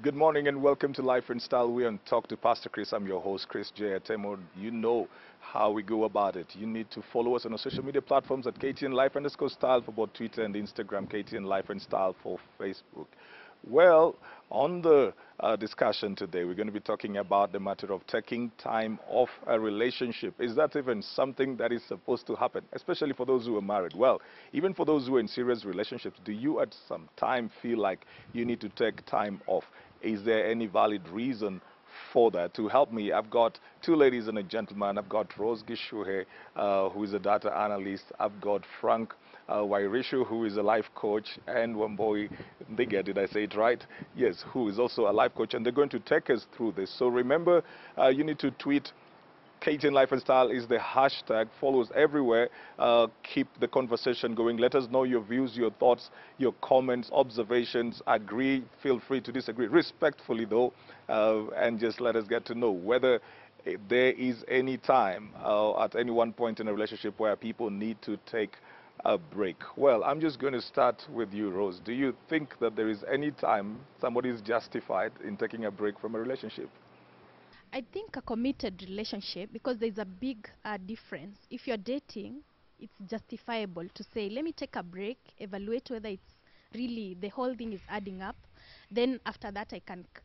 Good morning and welcome to Life and Style. We on Talk to Pastor Chris. I'm your host, Chris J. Atemo. You know how we go about it. You need to follow us on our social media platforms at KTN Life underscore Style for both Twitter and Instagram, KTN Life and Style for Facebook. Well, on the discussion today, we're going to be talking about the matter of taking time off a relationship. Is that even something that is supposed to happen, especially for those who are married? Well, even for those who are in serious relationships, do you at some time feel like you need to take time off? Is there any valid reason for that? To help me, I've got two ladies and a gentleman. I've got Rose Gishuhe, who is a data analyst. I've got Frank Wairishu, who is a life coach, and Wamboi Ndiga, did I say it right? Yes, who is also a life coach, and they're going to take us through this. So remember, you need to tweet KTN Life and Style is the hashtag. Follow us everywhere. Keep the conversation going. Let us know your views, your thoughts, your comments, observations. Agree, feel free to disagree. Respectfully, though, and just let us get to know whether there is any time at any one point in a relationship where people need to take a break. Well, I'm just going to start with you, Rose. Do you think that there is any time somebody is justified in taking a break from a relationship? I think a committed relationship, because there's a big difference. If you're dating, it's justifiable to say, let me take a break, evaluate whether it's really the whole thing is adding up. Then after that,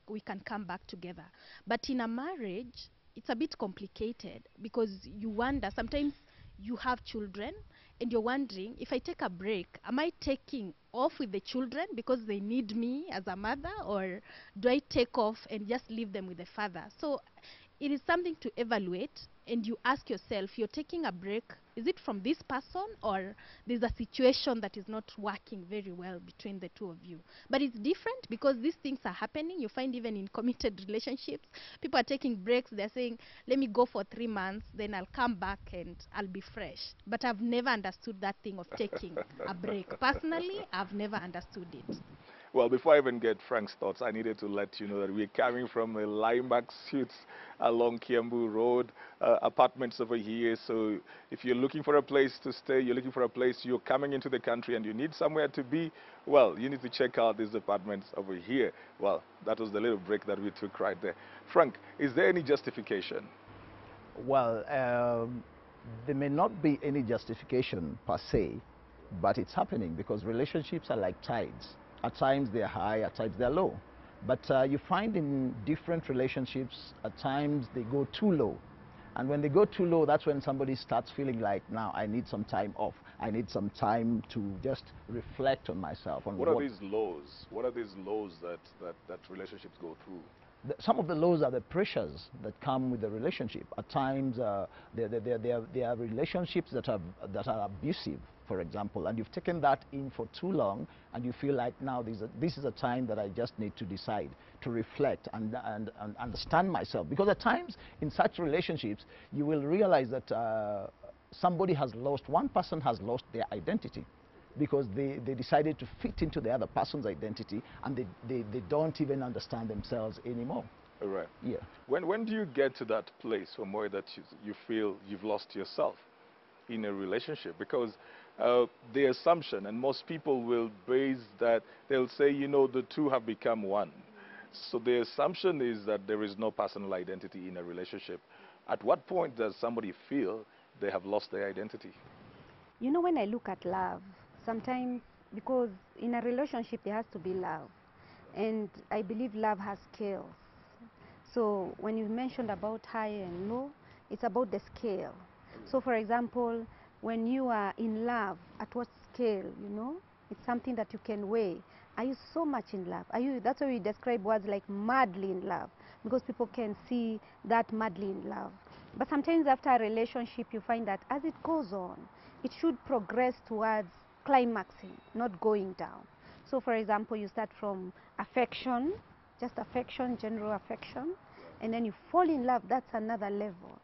we can come back together. But in a marriage, it's a bit complicated because you wonder sometimes you have children and you're wondering, if I take a break, am I taking off with the children because they need me as a mother, or do I take off and just leave them with the father? So it is something to evaluate, and you ask yourself, you're taking a break, is it from this person, or there's a situation that is not working very well between the two of you? But it's different because these things are happening. You find even in committed relationships, people are taking breaks. They're saying, let me go for 3 months, then I'll come back and I'll be fresh. But I've never understood that thing of taking a break. Personally, I've never understood it. Well, before I even get Frank's thoughts, I needed to let you know that we're coming from a Limeback Suites along Kiambu Road, apartments over here. So if you're looking for a place to stay, you're looking for a place, you're coming into the country and you need somewhere to be, well, you need to check out these apartments over here. Well, that was the little break that we took right there. Frank, is there any justification? Well, there may not be any justification per se, but it's happening because relationships are like tides. At times they're high, at times they're low. But you find in different relationships, at times they go too low. And when they go too low, that's when somebody starts feeling like, now I need some time off. I need some time to just reflect on myself. On What are these lows? What are these lows that relationships go through? Some of the lows are the pressures that come with the relationship. At times, there are relationships that are abusive, for example, and you've taken that in for too long, and you feel like now this is a time that I just need to decide, to reflect and understand myself. Because at times in such relationships, you will realize that one person has lost their identity, because they decided to fit into the other person's identity, and they don't even understand themselves anymore. All right. Yeah. When do you get to that place from where that you feel you've lost yourself in a relationship? Because the assumption, and most people will base that, they'll say, you know, the two have become one. So the assumption is that there is no personal identity in a relationship. At what point does somebody feel they have lost their identity? You know, when I look at love, sometimes, because in a relationship there has to be love, and I believe love has scales. So when you mentioned about high and low, it's about the scale. So for example, when you are in love, at what scale, you know, it's something that you can weigh. Are you so much in love? That's why we describe words like madly in love, because people can see that madly in love. But sometimes after a relationship, you find that as it goes on, it should progress towards climaxing, not going down. So for example, you start from affection, just affection, general affection, and then you fall in love. That's another level.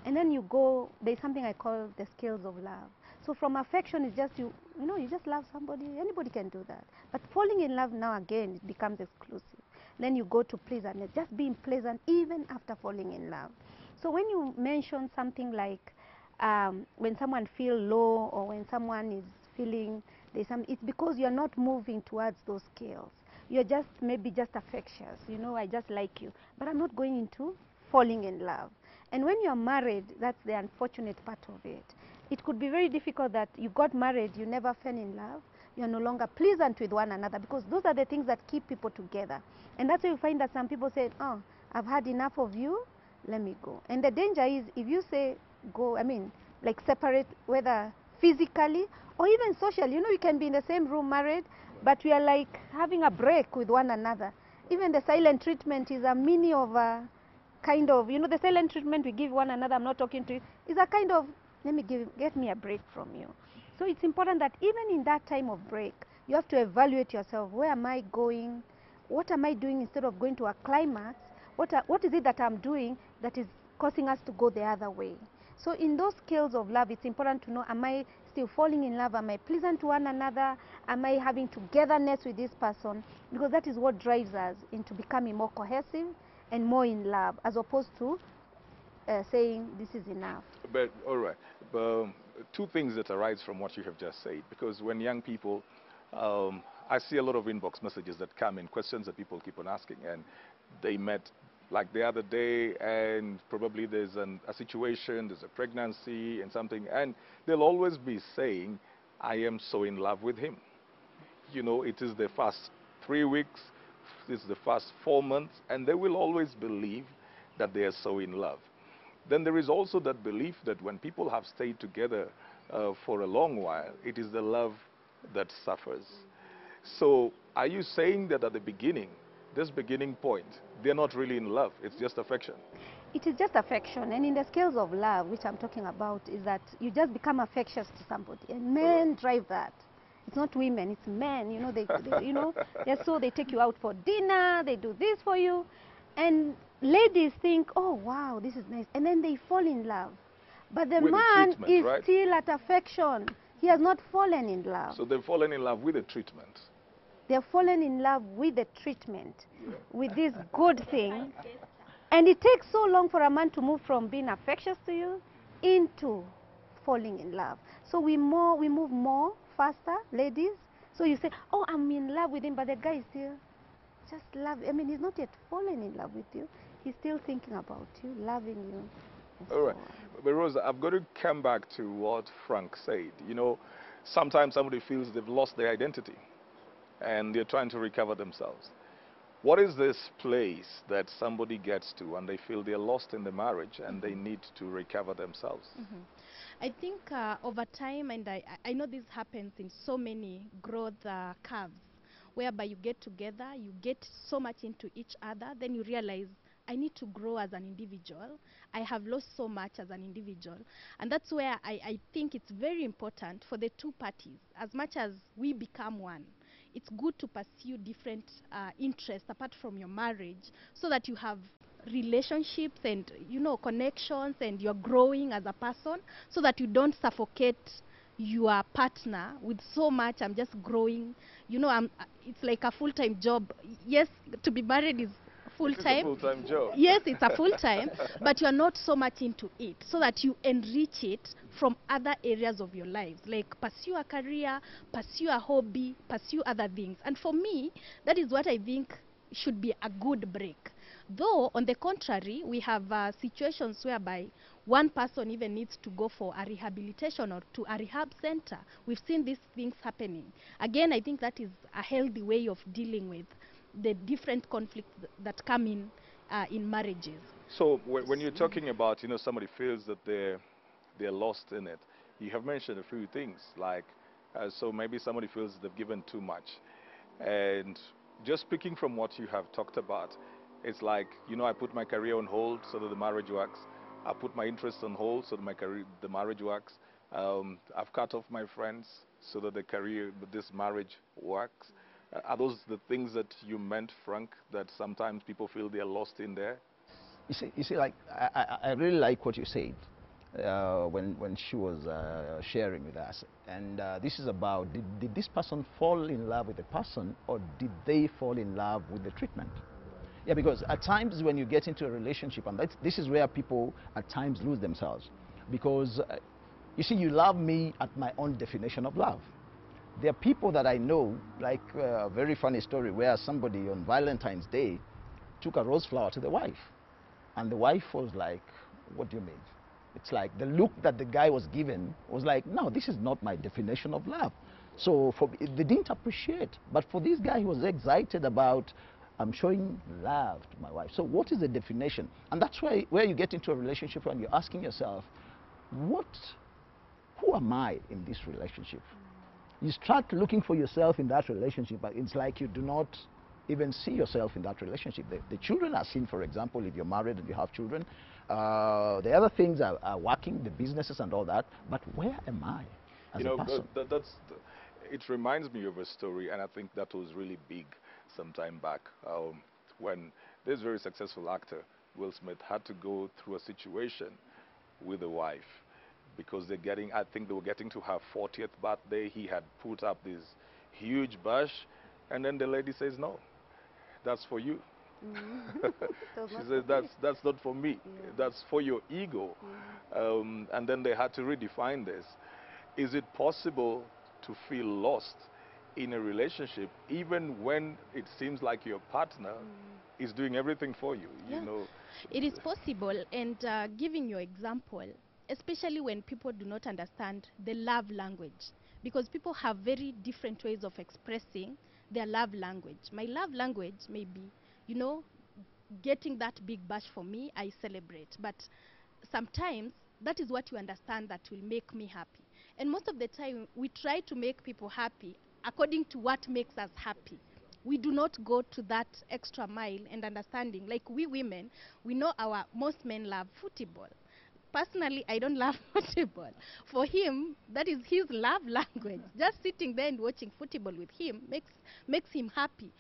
And then you go, there's something I call the scales of love. So from affection, it's just you know, you just love somebody. Anybody can do that. But falling in love now again, it becomes exclusive. Then you go to pleasantness, just being pleasant even after falling in love. So when you mention something like when someone feels low, or when someone is feeling it's because you're not moving towards those scales. you're just maybe just affectious, you know, I just like you, but I'm not going into falling in love. And when you're married, that's the unfortunate part of it. It could be very difficult that you got married, you never fell in love, you're no longer pleasant with one another, because those are the things that keep people together. And that's why you find that some people say, oh, I've had enough of you, let me go. And the danger is, if you say go, I mean, like separate, whether physically or even socially, you know, you can be in the same room married, but we are like having a break with one another. Even the silent treatment is a mini of a kind of, you know, the silent treatment we give one another, I'm not talking to you, is a kind of, let me get me a break from you. So it's important that even in that time of break, you have to evaluate yourself. Where am I going? What am I doing instead of going to a climax? What is it that I'm doing that is causing us to go the other way? So in those scales of love, it's important to know, am I still falling in love? Am I pleasant to one another? Am I having togetherness with this person? Because that is what drives us into becoming more cohesive and more in love, as opposed to saying this is enough. But, all right. Two things that arise from what you have just said, because when young people, I see a lot of inbox messages that come in, questions that people keep on asking, and they met like the other day, and probably there's a situation, there's a pregnancy and something, and they'll always be saying, I am so in love with him. You know, it is the first 3 weeks, it's the first 4 months, and they will always believe that they are so in love. Then there is also that belief that when people have stayed together for a long while, it is the love that suffers. So are you saying that at the beginning, this beginning point, they're not really in love, it's just affection? It is just affection, and in the scales of love, which I'm talking about, is that you just become affectious to somebody, and men drive that. It's not women, it's men. You know, they you know, so they take you out for dinner, they do this for you, and ladies think, oh wow, this is nice, and then they fall in love. But the With the man treatment, is right? still at affection. He has not fallen in love. So they've fallen in love with the treatment. They've fallen in love with the treatment, with this good thing. And it takes so long for a man to move from being affectious to you into falling in love. So we move more faster, ladies. So you say, oh, I'm in love with him, but the guy is still just love. I mean, he's not yet fallen in love with you. He's still thinking about you, loving you. All right. But Rosa, I've got to come back to what Frank said. You know, sometimes somebody feels they've lost their identity and they're trying to recover themselves. What is this place that somebody gets to and they feel they're lost in the marriage and they need to recover themselves? I think over time, and I know this happens in so many growth curves, whereby you get together, you get so much into each other, then you realize, I need to grow as an individual. I have lost so much as an individual. And that's where I think it's very important for the two parties, as much as we become one, it's good to pursue different interests apart from your marriage, so that you have relationships and, you know, connections, and you're growing as a person, so that you don't suffocate your partner with so much, I'm just growing, you know, it's like a full-time job. Yes, to be married is full-time. It's a full-time job. Yes, it's a full-time, but you're not so much into it, so that you enrich it from other areas of your lives, like pursue a career, pursue a hobby, pursue other things. And for me, that is what I think should be a good break. Though, on the contrary, we have situations whereby one person even needs to go for a rehabilitation or to a rehab center. We've seen these things happening. Again, I think that is a healthy way of dealing with the different conflicts that come in marriages. So when you're talking about, you know, somebody feels that they're lost in it, you have mentioned a few things, like, so maybe somebody feels they've given too much. And just speaking from what you have talked about, it's like, you know, I put my career on hold so that the marriage works. I put my interests on hold so that the marriage works. I've cut off my friends so that this marriage works. Are those the things that you meant, Frank, that sometimes people feel they're lost in there? You see, like, I really like what you said when she was sharing with us. And this is about, did this person fall in love with the person, or did they fall in love with the treatment? Yeah, because at times when you get into a relationship, and this is where people at times lose themselves. Because, you see, you love me at my own definition of love. There are people that I know, like a very funny story where somebody on Valentine's Day took a rose flower to the wife. And the wife was like, what do you mean? It's like the look that the guy was given was like, no, this is not my definition of love. So they didn't appreciate. But for this guy, he was excited about, I'm showing love to my wife. So what is the definition? And that's where you get into a relationship when you're asking yourself, who am I in this relationship? You start looking for yourself in that relationship, but it's like you do not even see yourself in that relationship. The children are seen, for example, if you're married and you have children. The other things are working, the businesses and all that, but where am I as a person? It reminds me of a story, and I think that was really big some time back, when this very successful actor, Will Smith, had to go through a situation with a wife because I think they were getting to her 40th birthday. He had put up this huge bush, and then the lady says, no, that's for you. She says, that's not for me. Yeah. That's for your ego. And then they had to redefine this. Is it possible to feel lost in a relationship even when it seems like your partner is doing everything for you? Yeah. You know, It is possible, and giving your example, especially when people do not understand the love language, because people have very different ways of expressing their love language. My love language may be, getting that big bash for me, I celebrate. But sometimes that is what you understand that will make me happy. And most of the time, we try to make people happy according to what makes us happy. We do not go to that extra mile and understanding. Like we women, we know most men love football. Personally, I don't love football. For him, that is his love language. Just sitting there and watching football with him makes him happy.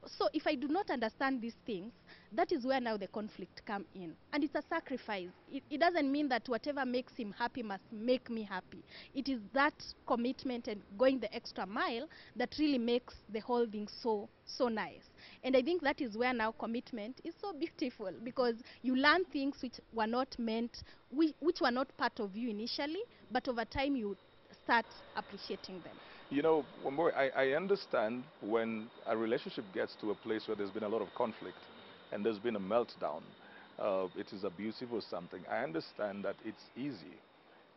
So if I do not understand these things, that is where now the conflict come in. And it's a sacrifice. It doesn't mean that whatever makes him happy must make me happy. It is that commitment and going the extra mile that really makes the whole thing so nice. And I think that is where now commitment is so beautiful, because you learn things which were not meant, which were not part of you initially, but over time you start appreciating them. You know, one more, I understand when a relationship gets to a place where there's been a lot of conflict and there's been a meltdown, it is abusive or something. I understand that it's easy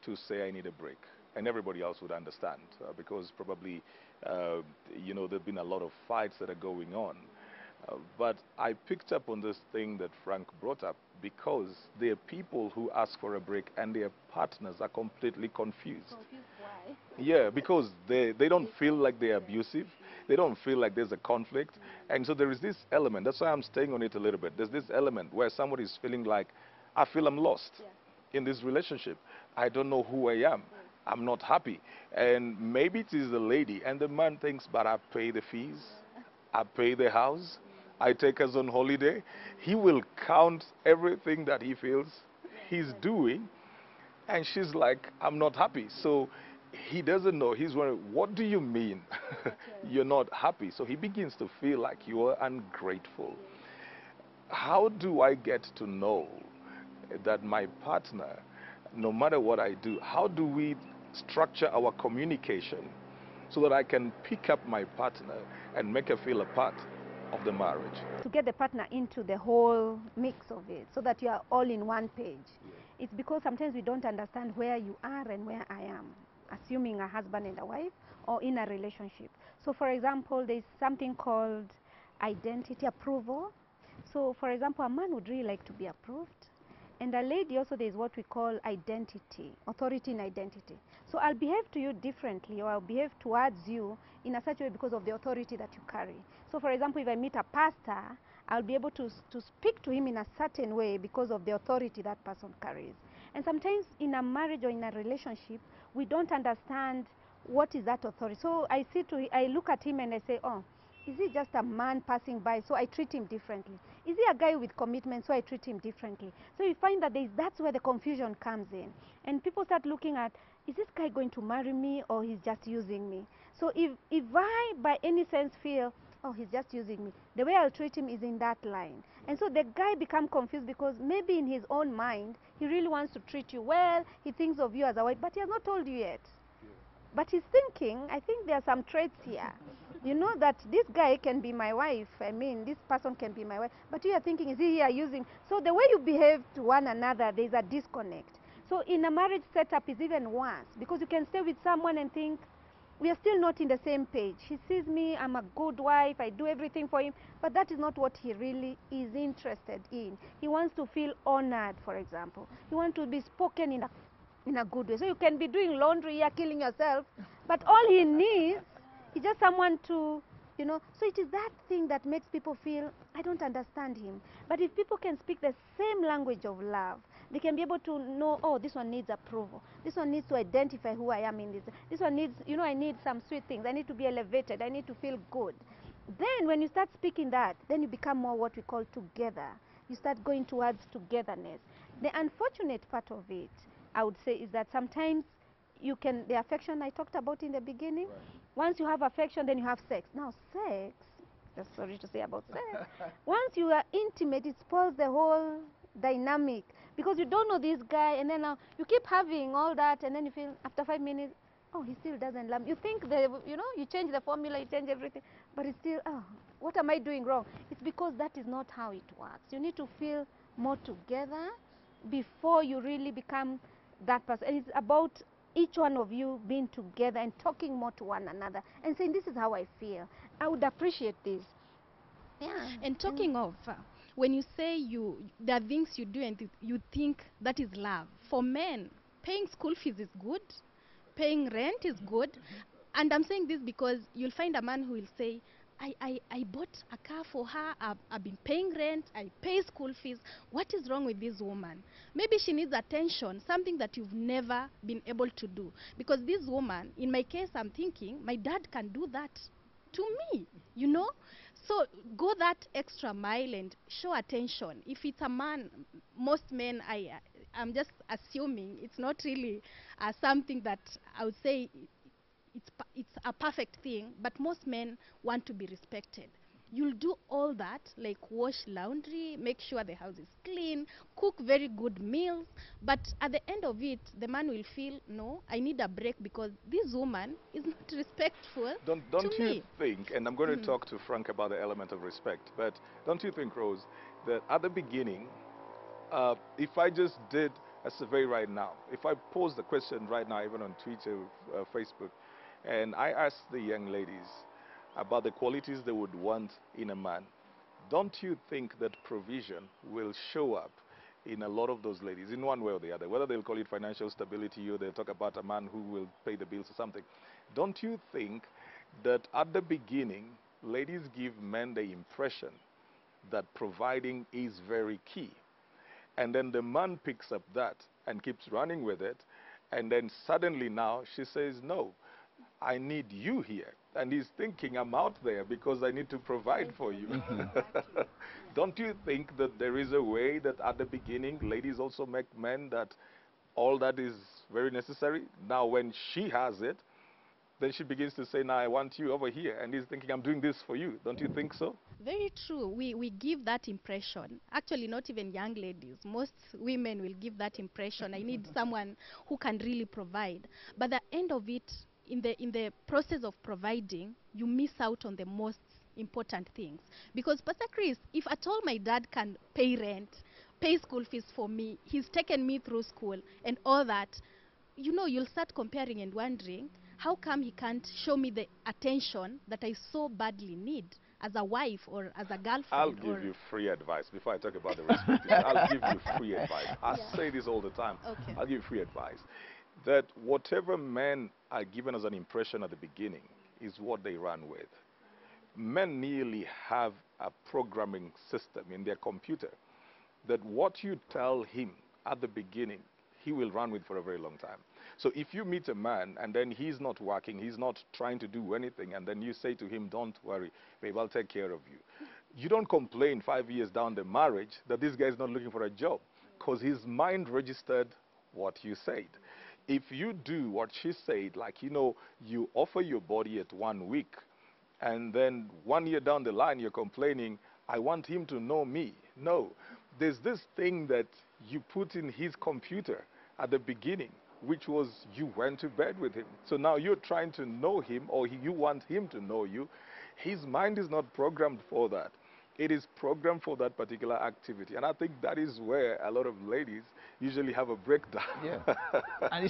to say I need a break, and everybody else would understand because probably, there've been a lot of fights that are going on. But I picked up on this thing that Frank brought up because there are people who ask for a break and their partners are completely confused. Confused why? Yeah, because they don't feel like they're abusive. They don't feel like there's a conflict. And so there is this element. That's why I'm staying on it a little bit. There's this element where somebody is feeling like, I feel I'm lost in this relationship. I don't know who I am. I'm not happy. And maybe it is the lady. And the man thinks, but I pay the fees. I pay the house. I take us on holiday. He will count everything that he feels he's doing. And she's like, I'm not happy. So he doesn't know. He's wondering, what do you mean you're not happy? So he begins to feel like you are ungrateful. How do I get to know that my partner, no matter what I do, how do we structure our communication so that I can pick up my partner and make her feel a part of the marriage? To get the partner into the whole mix of it so that you are all in one page. It's because sometimes we don't understand where you are and where I am, assuming a husband and a wife or in a relationship. So for example, there's something called identity approval. So for example, a man would really like to be approved. And a lady also, there's what we call identity, authority in identity. So I'll behave to you differently, or I'll behave towards you in a such way because of the authority that you carry. So for example, if I meet a pastor, I'll be able to speak to him in a certain way because of the authority that person carries. And sometimes in a marriage or in a relationship, we don't understand what is that authority. So I look at him and I say, oh, is he just a man passing by, so I treat him differently? Is he a guy with commitment, so I treat him differently? So you find that that's where the confusion comes in. And people start looking at, is this guy going to marry me or he's just using me? So if I, by any sense, feel, oh, he's just using me, the way I'll treat him is in that line. And so the guy becomes confused because maybe in his own mind, he really wants to treat you well, he thinks of you as a wife, but he has not told you yet. But he's thinking, I think there are some traits here. You know that this guy can be my wife. I mean, this person can be my wife. But you are thinking, is he here using? So the way you behave to one another, there's a disconnect. So in a marriage setup is even worse, because you can stay with someone and think, we are still not in the same page. He sees me, I'm a good wife, I do everything for him, but that is not what he really is interested in. He wants to feel honored, for example. He wants to be spoken in a good way. So you can be doing laundry, you're killing yourself, but all he needs is just someone to, you know. So it is that thing that makes people feel, I don't understand him. But if people can speak the same language of love, they can be able to know, oh, this one needs approval. This one needs to identify who I am in this. This one needs, you know, I need some sweet things. I need to be elevated. I need to feel good. Then when you start speaking that, then you become more what we call together. You start going towards togetherness. The unfortunate part of it, I would say, is that sometimes you can, the affection I talked about in the beginning, right. Once you have affection, then you have sex. Now sex, just sorry to say about sex, once you are intimate, it spoils the whole dynamic, because you don't know this guy, and then now you keep having all that, and then you feel after 5 minutes, oh, he still doesn't love me. You think that, you know, you change the formula, you change everything, but it's still, oh, what am I doing wrong? It's because that is not how it works. You need to feel more together before you really become that person. And it's about each one of you being together and talking more to one another and saying, this is how I feel. I would appreciate this. Yeah. And talking of, when you say there are things you do and you think that is love. For men, paying school fees is good. Paying rent is good. And I'm saying this because you'll find a man who will say, I bought a car for her, I've been paying rent, I pay school fees. What is wrong with this woman? Maybe she needs attention, something that you've never been able to do. Because this woman, in my case, I'm thinking, my dad can do that to me, you know? So go that extra mile and show attention. If it's a man, most men, I'm just assuming it's not really something that I would say it's a perfect thing, but most men want to be respected. You'll do all that, like wash laundry, make sure the house is clean, cook very good meals, but at the end of it, the man will feel, no, I need a break because this woman is not respectful Don't to you me. think, and I'm going to talk to Frank about the element of respect, but don't you think, Rose, that at the beginning, if I just did a survey right now, if I pose the question right now, even on Twitter, Facebook, and I asked the young ladies about the qualities they would want in a man, don't you think that provision will show up in a lot of those ladies in one way or the other? Whether they'll call it financial stability or they'll talk about a man who will pay the bills or something. Don't you think that at the beginning, ladies give men the impression that providing is very key? And then the man picks up that and keeps running with it. And then suddenly now she says, no, I need you here. And he's thinking, I'm out there because I need to provide for you. Don't you think that there is a way that at the beginning, ladies also make men that all that is very necessary? Now, when she has it, then she begins to say, now I want you over here. And he's thinking, I'm doing this for you. Don't you think so? Very true. We give that impression. Actually, not even young ladies. Most women will give that impression. I need someone who can really provide. But at the end of it, in the process of providing, you miss out on the most important things. Because, Pastor Chris, if at all my dad can pay rent, pay school fees for me, he's taken me through school and all that, you know, you'll start comparing and wondering, how come he can't show me the attention that I so badly need as a wife or as a girlfriend? I'll give you free advice before I talk about the respect issue. I'll give you free advice. I say this all the time. Okay. I'll give you free advice. That whatever men are given as an impression at the beginning is what they run with. Men nearly have a programming system in their computer that what you tell him at the beginning, he will run with for a very long time. So if you meet a man and then he's not working, he's not trying to do anything, and then you say to him, don't worry, babe, I'll take care of you. You don't complain 5 years down the marriage that this guy is not looking for a job, because his mind registered what you said. If you do what she said, like, you know, you offer your body at 1 week, and then 1 year down the line you're complaining, I want him to know me. No, there's this thing that you put in his computer at the beginning, which was you went to bed with him. So now you're trying to know him, or you want him to know you. His mind is not programmed for that. It is programmed for that particular activity. And I think that is where a lot of ladies usually have a breakdown. Yeah. And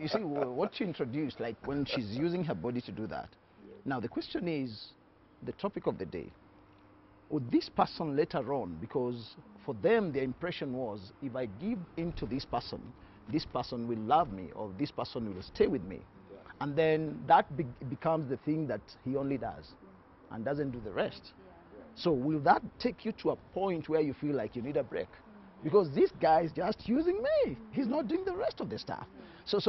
you see what she introduced, like when she's using her body to do that. Now the question is, the topic of the day, would this person later on, because for them their impression was, if I give in to this person will love me, or this person will stay with me. Yeah. And then that becomes the thing that he only does and doesn't do the rest. So will that take you to a point where you feel like you need a break? Because this guy is just using me. He's not doing the rest of the stuff. So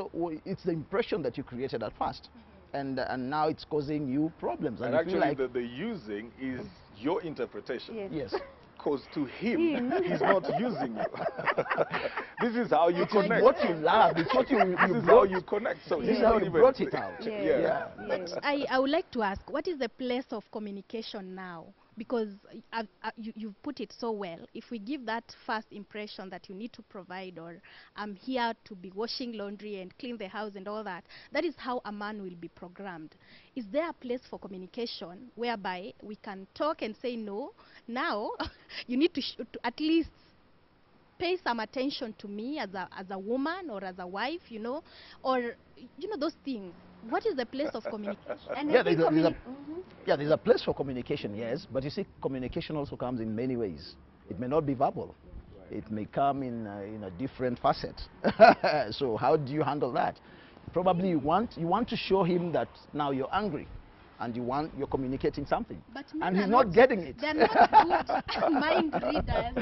it's the impression that you created at first. And now it's causing you problems. And you actually, feel like the using is your interpretation. Yes. yes. Because to him, he's not using you. This is how you connect. What you love, it's what you This is how brought. you connect. So This he's is how not you even- brought it out. Yeah. Yeah. Yes. I would like to ask, what is the place of communication now? Because you've put it so well. If we give that first impression that you need to provide, or I'm here to be washing laundry and clean the house and all that, that is how a man will be programmed. Is there a place for communication whereby we can talk and say, no, now you need to at least pay some attention to me as a woman or as a wife, or those things. What is the place of communication? And Yeah, I think yeah, there's a place for communication, yes, but you see, communication also comes in many ways. It may not be verbal. It may come in a different facet. So how do you handle that? Probably you want to show him that now you're angry, and you're communicating something, But and men he's are not getting it. They're not good mind readers.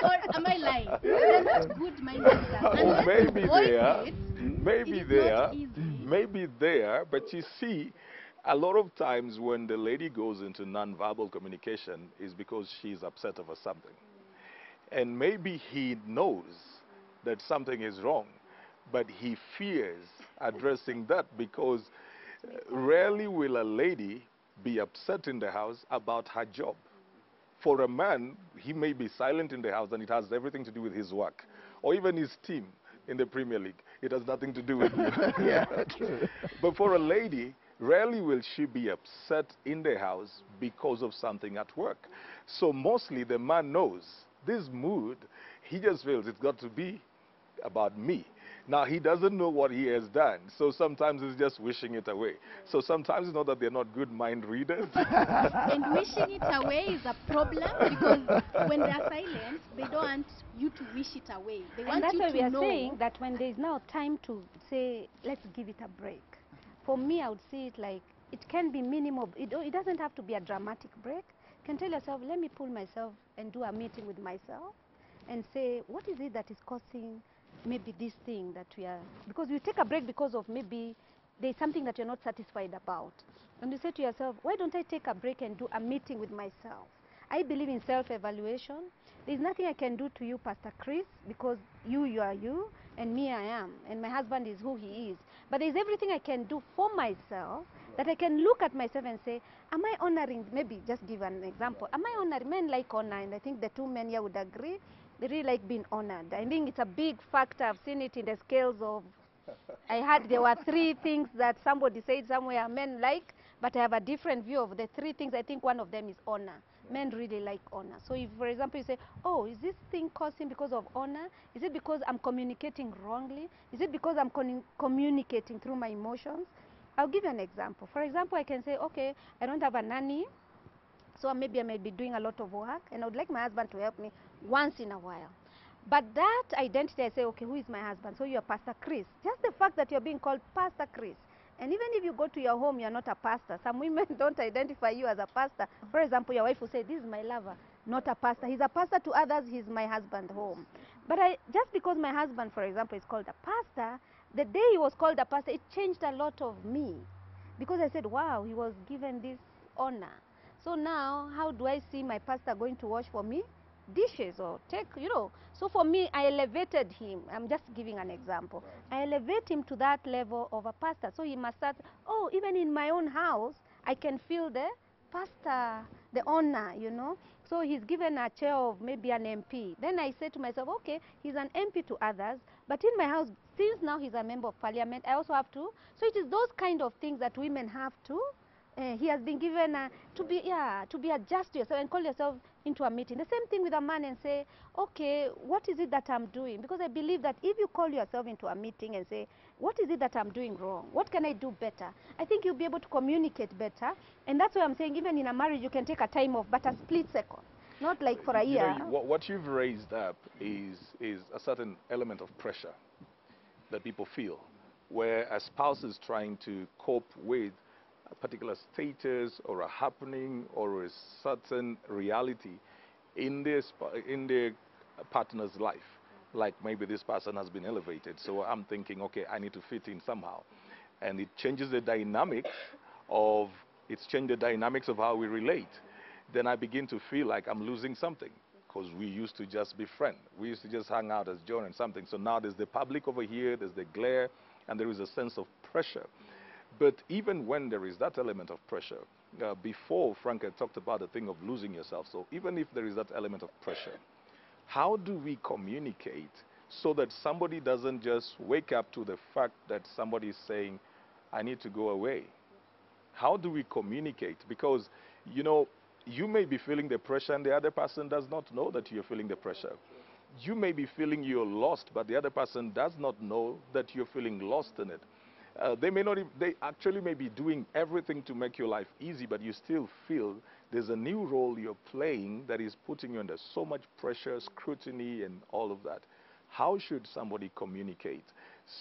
Or am I lying? They're not good mind readers. Unless Maybe you voice they are. it, Maybe it's they not are. easy. Maybe they are. But you see, a lot of times when the lady goes into non-verbal communication is because she's upset over something. And maybe he knows that something is wrong, but he fears addressing that because rarely will a lady be upset in the house about her job. For a man, he may be silent in the house and it has everything to do with his work, or even his team in the Premier League. It has nothing to do with you. Yeah, true. But for a lady, rarely will she be upset in the house because of something at work. So mostly the man knows this mood, he just feels it's got to be about me. Now, he doesn't know what he has done, so sometimes he's just wishing it away. So sometimes it's not that they're not good mind readers. And wishing it away is a problem, because when they're silent, they don't want you to wish it away. They want And that's you why to we are know. saying that when there is now time to say, let's give it a break. For me, I would see it like, it can be minimal. It doesn't have to be a dramatic break. You can tell yourself, let me pull myself and do a meeting with myself and say, what is it that is causing maybe this thing that we are, because you take a break because of maybe there's something that you're not satisfied about. And you say to yourself, why don't I take a break and do a meeting with myself? I believe in self-evaluation. There's nothing I can do to you, Pastor Chris, because you are you, and me I am, and my husband is who he is. But there's everything I can do for myself, that I can look at myself and say, am I honoring, maybe just give an example, am I honoring, men like honor, and I think the two men here would agree, they really like being honored. I think it's a big factor. I've seen it in the scales of, I heard there were 3 things that somebody said somewhere men like, but I have a different view of the 3 things. I think one of them is honor. Men really like honor. So if, for example, you say, oh, is this thing causing because of honor? Is it because I'm communicating wrongly? Is it because I'm communicating through my emotions? I'll give you an example. For example, I can say, okay, I don't have a nanny, so maybe I may be doing a lot of work, and I would like my husband to help me once in a while. But that identity, I say, okay, who is my husband? So you're Pastor Chris. Just the fact that you're being called Pastor Chris. And even if you go to your home, you're not a pastor. Some women don't identify you as a pastor. For example, your wife will say, this is my lover, not a pastor. He's a pastor to others, he's my husband home. But just because my husband, for example, is called a pastor, the day he was called a pastor, it changed a lot of me. Because I said, wow, he was given this honor. So now, how do I see my pastor going to wash for me dishes or take, So for me, I elevated him. I'm just giving an example. I elevate him to that level of a pastor. So he must start, even in my own house, I can feel the pastor, the honor, So he's given a chair of maybe an MP. Then I say to myself, okay, he's an MP to others, but in my house, since now he's a member of parliament, I also have to. So it is those kind of things that women have to. He has been given to be adjust to yourself and call yourself into a meeting. The same thing with a man and say, okay, what is it that I'm doing? Because I believe that if you call yourself into a meeting and say, what is it that I'm doing wrong? What can I do better? I think you'll be able to communicate better. And that's why I'm saying even in a marriage, you can take a time off, but a split second, not like for a year. You know, what you've raised up is a certain element of pressure that people feel, where a spouse is trying to cope with a particular status or a happening or a certain reality in their partner's life. Like maybe this person has been elevated, so I'm thinking, okay, I need to fit in somehow, and it changes the dynamics of how we relate. Then I begin to feel like I'm losing something because we used to just be friends. We used to just hang out as John and something. So now there's the public over here, there's the glare, and there is a sense of pressure. But even when there is that element of pressure, before Frank had talked about the thing of losing yourself. So even if there is that element of pressure, how do we communicate so that somebody doesn't just wake up to the fact that somebody is saying, I need to go away? How do we communicate? Because, you know, you may be feeling the pressure and the other person does not know that you're feeling the pressure. You may be feeling you're lost, but the other person does not know that you're feeling lost in it. They may not, they actually may be doing everything to make your life easy, but you still feel there's a new role you're playing that is putting you under so much pressure, scrutiny, and all of that. How should somebody communicate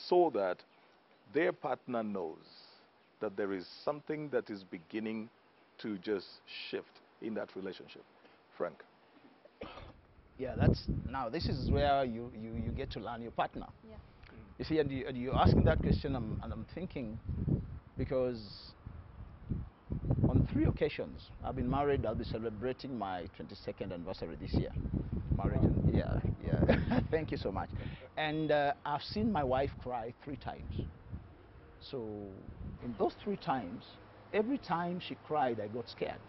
so that their partner knows that there is something that is beginning to just shift in that relationship? Frank. Yeah, now this is where you get to learn your partner. Yeah. You see, and you're asking that question, and I'm thinking, because on 3 occasions, I've been married. I'll be celebrating my 22nd anniversary this year. Marriage, and yeah. Thank you so much. And I've seen my wife cry 3 times. So in those 3 times, every time she cried, I got scared.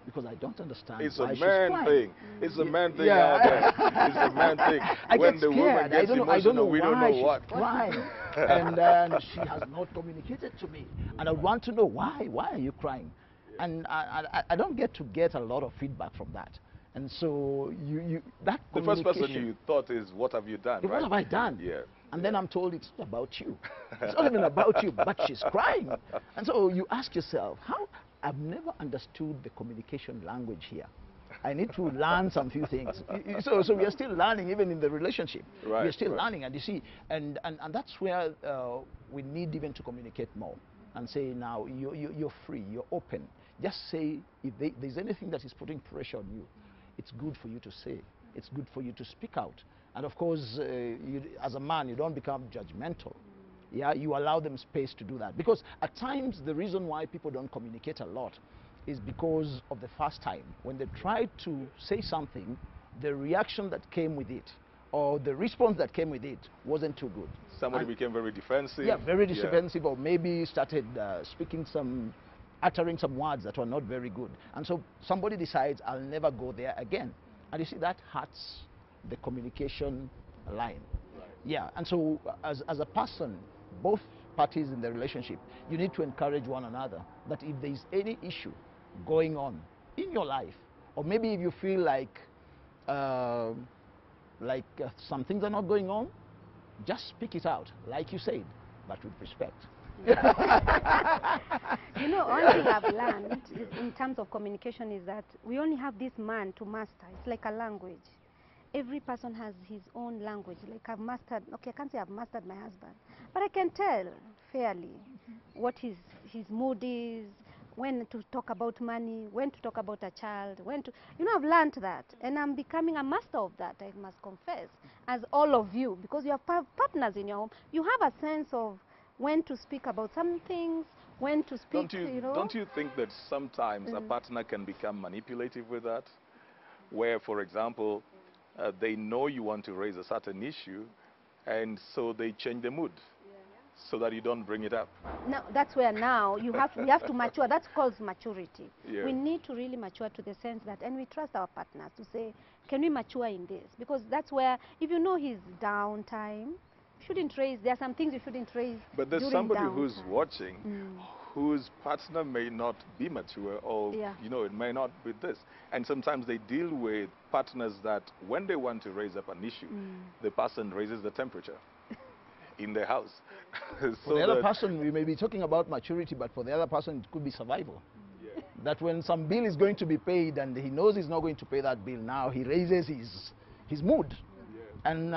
Because I don't understand why she's crying. It's a man thing. It's a man thing Yeah. out there. It's a man thing. When the woman gets emotional, we don't know what. She's crying. And she has not communicated to me. And I want to know why. Why are you crying? And I don't get a lot of feedback from that. And so that The first person communication- you thought is, what have you done? What right? have I done? Yeah. And then I'm told it's about you. It's not even about you, but she's crying. And so you ask yourself, I've never understood the communication language here. I need to learn some few things. So we are still learning, even in the relationship. Right, we are still right. learning, and you see, and that's where we need even to communicate more and say, now you're free, you're open. Just say if there's anything that is putting pressure on you, it's good for you to say. It's good for you to speak out. And of course, as a man, you don't become judgmental. Yeah, you allow them space to do that. Because at times, the reason why people don't communicate a lot is because of the first time. When they tried to say something, the reaction that came with it, or the response that came with it, wasn't too good. Somebody became very defensive. Yeah, very defensive, or maybe started uttering some words that were not very good. And so somebody decides, I'll never go there again. And you see, that hurts the communication line. Right. Yeah, and so as a person, both parties in the relationship, you need to encourage one another that if there is any issue going on in your life, or maybe if you feel like some things are not going on, just speak it out, like you said, but with respect. You know, one thing I've learned is in terms of communication is that we only have this man to master. It's like a language. Every person has his own language. Like I've mastered, okay, I can't say I've mastered my husband, but I can tell fairly what his mood is, when to talk about money, when to talk about a child, when to, you know, I've learned that, and I'm becoming a master of that, I must confess, as all of you, because you have partners in your home. You have a sense of when to speak about some things, when to speak, you know. Don't you think that sometimes a partner can become manipulative with that? Where, for example, they know you want to raise a certain issue, and so they change the mood. So that you don't bring it up. Now, that's where now we have to mature. That's called maturity. Yeah. We need to really mature to the sense that, and we trust our partners to say, can we mature in this? Because that's where, if you know his downtime, shouldn't raise, there are some things you shouldn't raise. But there's during somebody downtime. who's watching whose partner may not be mature, or, Yeah. you know, it may not be this. And sometimes they deal with partners that when they want to raise up an issue, the person raises the temperature in the house. For the other person, we may be talking about maturity, but for the other person, it could be survival. Yeah. That when some bill is going to be paid and he knows he's not going to pay that bill, now he raises his mood and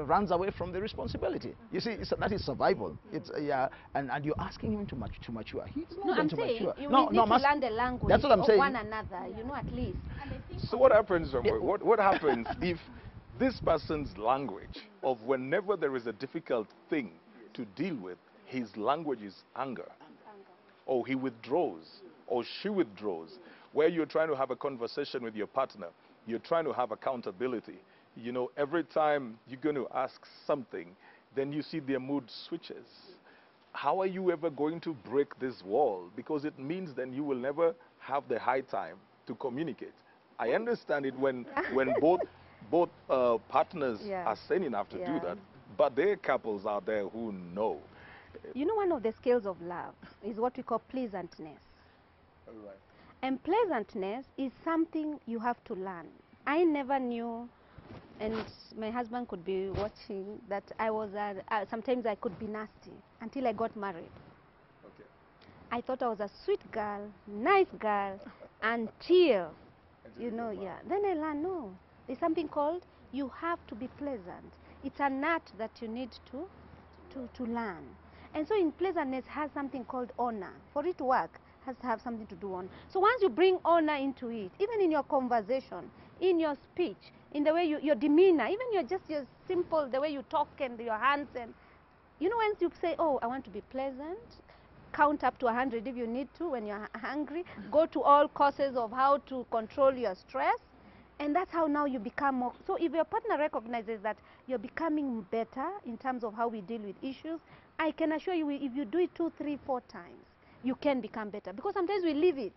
runs away from the responsibility. You see, that is survival. It's yeah, and you're asking him to mature. He's not No, going I'm to saying mature. you No, need no, to learn the language that's what I'm of saying. one another, you know, at least. So what happens, what happens if this person's language of whenever there is a difficult thing to deal with, his language is anger, or he withdraws, or she withdraws, where you're trying to have a conversation with your partner, you're trying to have accountability. You know, every time you're going to ask something, then you see their mood switches. How are you ever going to break this wall? Because it means then you will never have the high time to communicate. I understand it when both partners Yeah. are sane enough to do Yeah. that, but there are couples out there who know. You know, one of the skills of love is what we call pleasantness. All right. And pleasantness is something you have to learn. I never knew, and my husband could be watching, that I was, sometimes I could be nasty until I got married. Okay. I thought I was a sweet girl, nice girl, until, you know, yeah. Then I learned, no, there's something called, you have to be pleasant. It's an art that you need to learn. And so in pleasantness has something called honor. For it to work, has to have something to do on. So once you bring honor into it, even in your conversation, in your speech, in the way your demeanor, even your simple, the way you talk and your hands, and you know, once you say, oh, I want to be pleasant, count up to 100 if you need to when you're hungry, go to all courses of how to control your stress, and that's how now you become more. So if your partner recognizes that you're becoming better in terms of how we deal with issues, I can assure you, if you do it 2, 3, 4 times, you can become better. Because sometimes we leave it,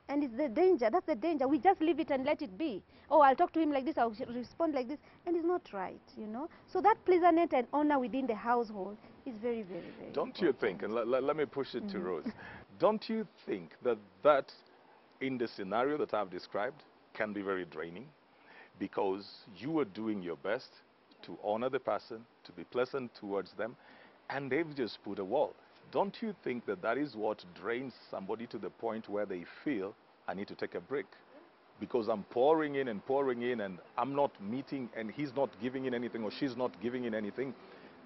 and it's the danger. That's the danger. We just leave it and let it be. Oh, I'll talk to him like this, I'll respond like this, and it's not right, you know. So that pleasantness and honor within the household is very, very, very Don't important. you think, and let me push it to Rose, don't you think that in the scenario that I've described can be very draining? Because you are doing your best to honor the person, to be pleasant towards them, and they've just put a wall. Don't you think that is what drains somebody to the point where they feel, I need to take a break? Because I'm pouring in, and I'm not meeting, and he's not giving in anything, or she's not giving in anything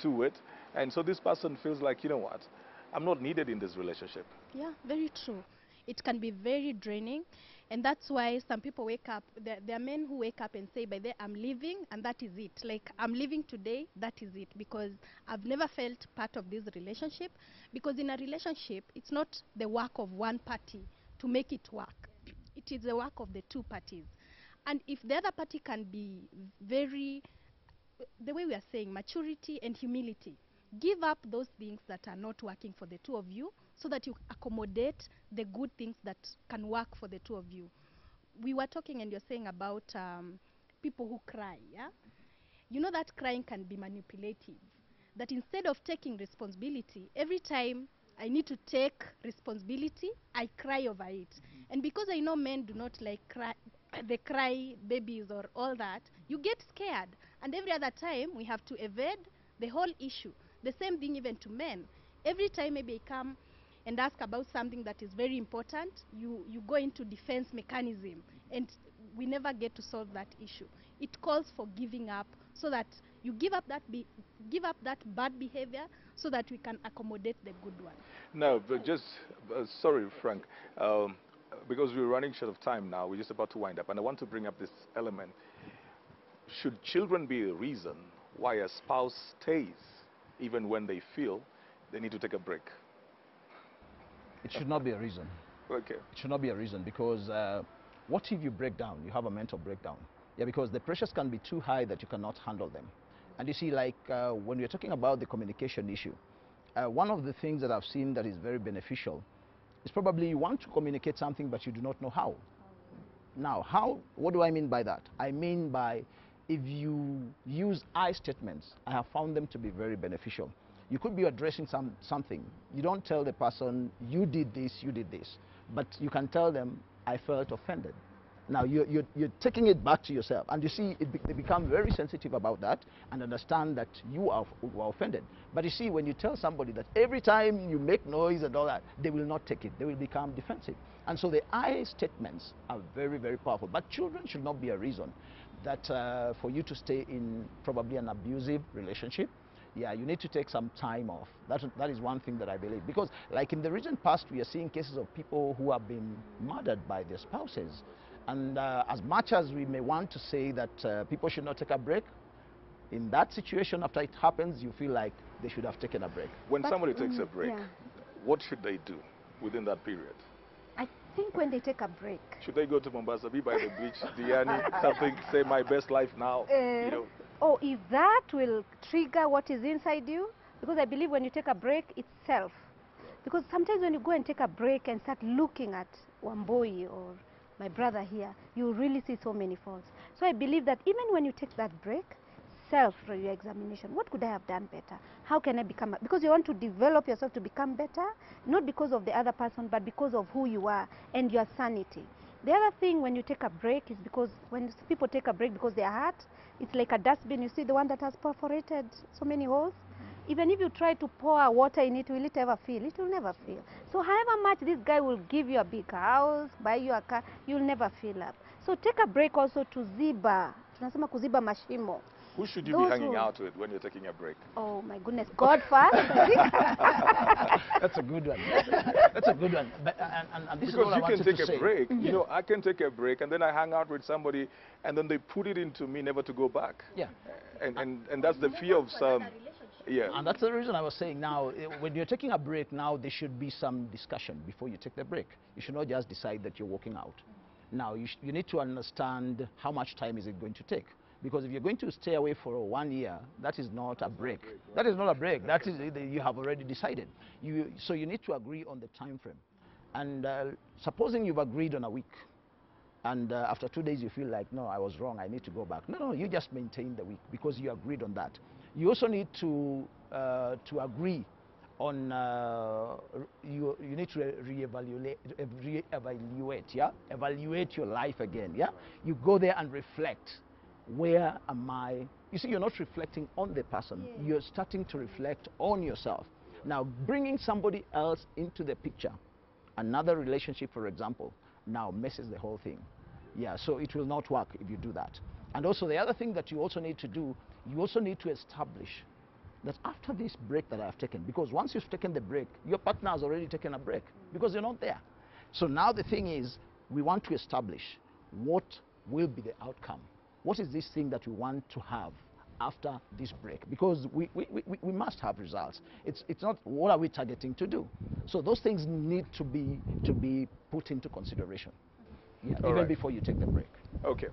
to it. And so this person feels like, you know what, I'm not needed in this relationship. Yeah, very true. It can be very draining, and that's why some people wake up. There are men who wake up and say, by the way, I'm leaving, and that is it. Like, I'm leaving today, that is it, because I've never felt part of this relationship. Because in a relationship, it's not the work of one party to make it work. It is the work of the two parties. And if the other party can be very, the way we are saying, maturity and humility, give up those things that are not working for the two of you so that you accommodate the good things that can work for the two of you. We were talking and you're saying about people who cry, yeah? You know that crying can be manipulative. That instead of taking responsibility, every time I need to take responsibility, I cry over it. And because I know men do not like the cry babies or all that, you get scared. And every other time, we have to evade the whole issue. The same thing even to men. Every time maybe I come and ask about something that is very important, you go into defense mechanism, and we never get to solve that issue. It calls for giving up, so that you give up that bad behavior, so that we can accommodate the good one. No, but just, sorry, Frank, because we're running short of time now, we're just about to wind up, and I want to bring up this element. Should children be a reason why a spouse stays, even when they feel they need to take a break? It should not be a reason. Okay. It should not be a reason, because what if you break down? You have a mental breakdown. Yeah, because the pressures can be too high that you cannot handle them. And you see, like when we're talking about the communication issue, one of the things that I've seen that is very beneficial is probably you want to communicate something but you do not know how. Now, how, what do I mean by that? I mean by if you use I statements, I have found them to be very beneficial. You could be addressing something. You don't tell the person, you did this, but you can tell them, I felt offended. Now, you're taking it back to yourself, and you see, they become very sensitive about that and understand that you are offended. But you see, when you tell somebody that every time you make noise and all that, they will not take it. They will become defensive. And so the I statements are very, very powerful. But children should not be a reason that for you to stay in probably an abusive relationship. Yeah, you need to take some time off. That is one thing that I believe. Because like in the recent past, we are seeing cases of people who have been murdered by their spouses. And as much as we may want to say that people should not take a break, in that situation, after it happens, you feel like they should have taken a break. When somebody takes a break, yeah. what should they do within that period? I think when they take a break, Should they go to Mombasa, be by the beach, Diani, something, say my best life now, you know? oh, if that will trigger what is inside you, because I believe when you take a break, it's self. Because sometimes when you go and take a break and start looking at Wamboi or my brother here, you really see so many faults. So I believe that even when you take that break, self-examination, what could I have done better? How can I become, because you want to develop yourself to become better, not because of the other person, but because of who you are and your sanity. The other thing when you take a break is because when people take a break because they are hurt, it's like a dustbin, you see the one that has perforated so many holes. Even if you try to pour water in it, will it ever fill? It will never fill. So however much this guy will give you a big house, buy you a car, you'll never fill up. So take a break also to ziba. Tunasema kuziba mashimo. Who should you be hanging out with when you're taking a break? Oh my goodness, God first, I think. That's a good one. That's a good one. But, and this Because is what I you wanted can take to a say. break, you know, I can take a break and then I hang out with somebody and then they put it into me never to go back. Yeah. And that's the fear of some. Yeah. And that's the reason I was saying now, when you're taking a break now, there should be some discussion before you take the break. You should not just decide that you're walking out. Now, you need to understand how much time is it going to take. Because if you're going to stay away for 1 year, that is not a break. That is not a break. That is, you have already decided. So you need to agree on the time frame. And supposing you've agreed on a week, and after 2 days you feel like, no, I was wrong, I need to go back. No, you just maintain the week because you agreed on that. You also need to agree on, you need to reevaluate, yeah? Evaluate your life again, yeah? You go there and reflect. Where am I? You see, you're not reflecting on the person. Yeah. You're starting to reflect on yourself. Now, bringing somebody else into the picture, another relationship, for example, now messes the whole thing. Yeah, so it will not work if you do that. And also, the other thing that you also need to do, you also need to establish that after this break that I've taken, because once you've taken the break, your partner has already taken a break because you're not there. So now the thing is, we want to establish what will be the outcome. What is this thing that we want to have after this break? Because we must have results. It's not what are we targeting to do. So those things need to be put into consideration. Yeah, even right before you take the break. Okay,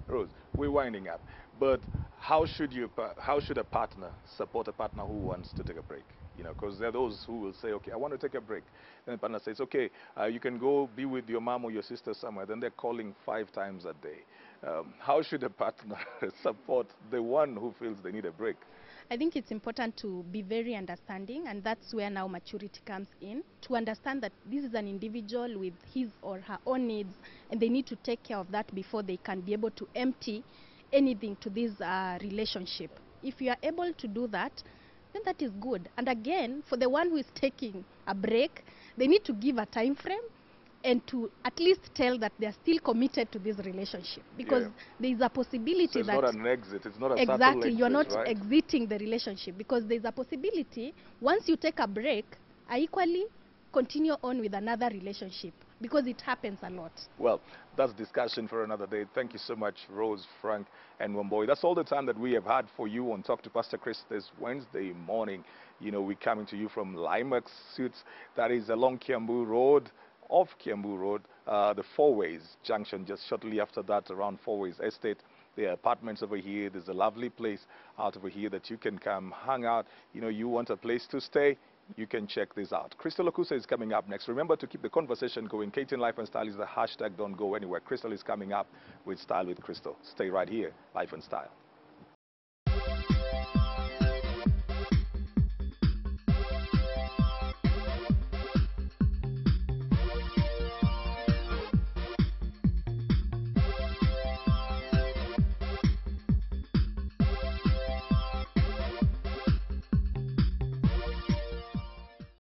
Rose, we're winding up. But how should a partner support a partner who wants to take a break? You know, because there are those who will say, okay, I want to take a break. Then the partner says, okay, you can go be with your mom or your sister somewhere. Then they're calling 5 times a day. How should a partner support the one who feels they need a break? I think it's important to be very understanding, and that's where now maturity comes in, to understand that this is an individual with his or her own needs, and they need to take care of that before they can be able to empty anything to this relationship. If you are able to do that, then that is good. And again, for the one who is taking a break, they need to give a time frame and to at least tell that they are still committed to this relationship, because there is a possibility so it's that not an exit, it's not a exactly exit, you're not right? exiting the relationship, because there's a possibility once you take a break, I equally continue on with another relationship, because it happens a lot. Well, that's discussion for another day. Thank you so much, Rose, Frank, and Wamboi. That's all the time that we have had for you on Talk to Pastor Chris this Wednesday morning. You know, we're coming to you from Limax Suits, that is along Kiambu Road, off Kiambu Road, the Four Ways Junction, just shortly after that, around Four Ways Estate. There are apartments over here. There's a lovely place out over here that you can come hang out. You know, you want a place to stay, you can check this out. Crystal Okusa is coming up next. Remember to keep the conversation going. KTN Life and Style is the hashtag. Don't go anywhere. Crystal is coming up with Style with Crystal. Stay right here. Life and Style.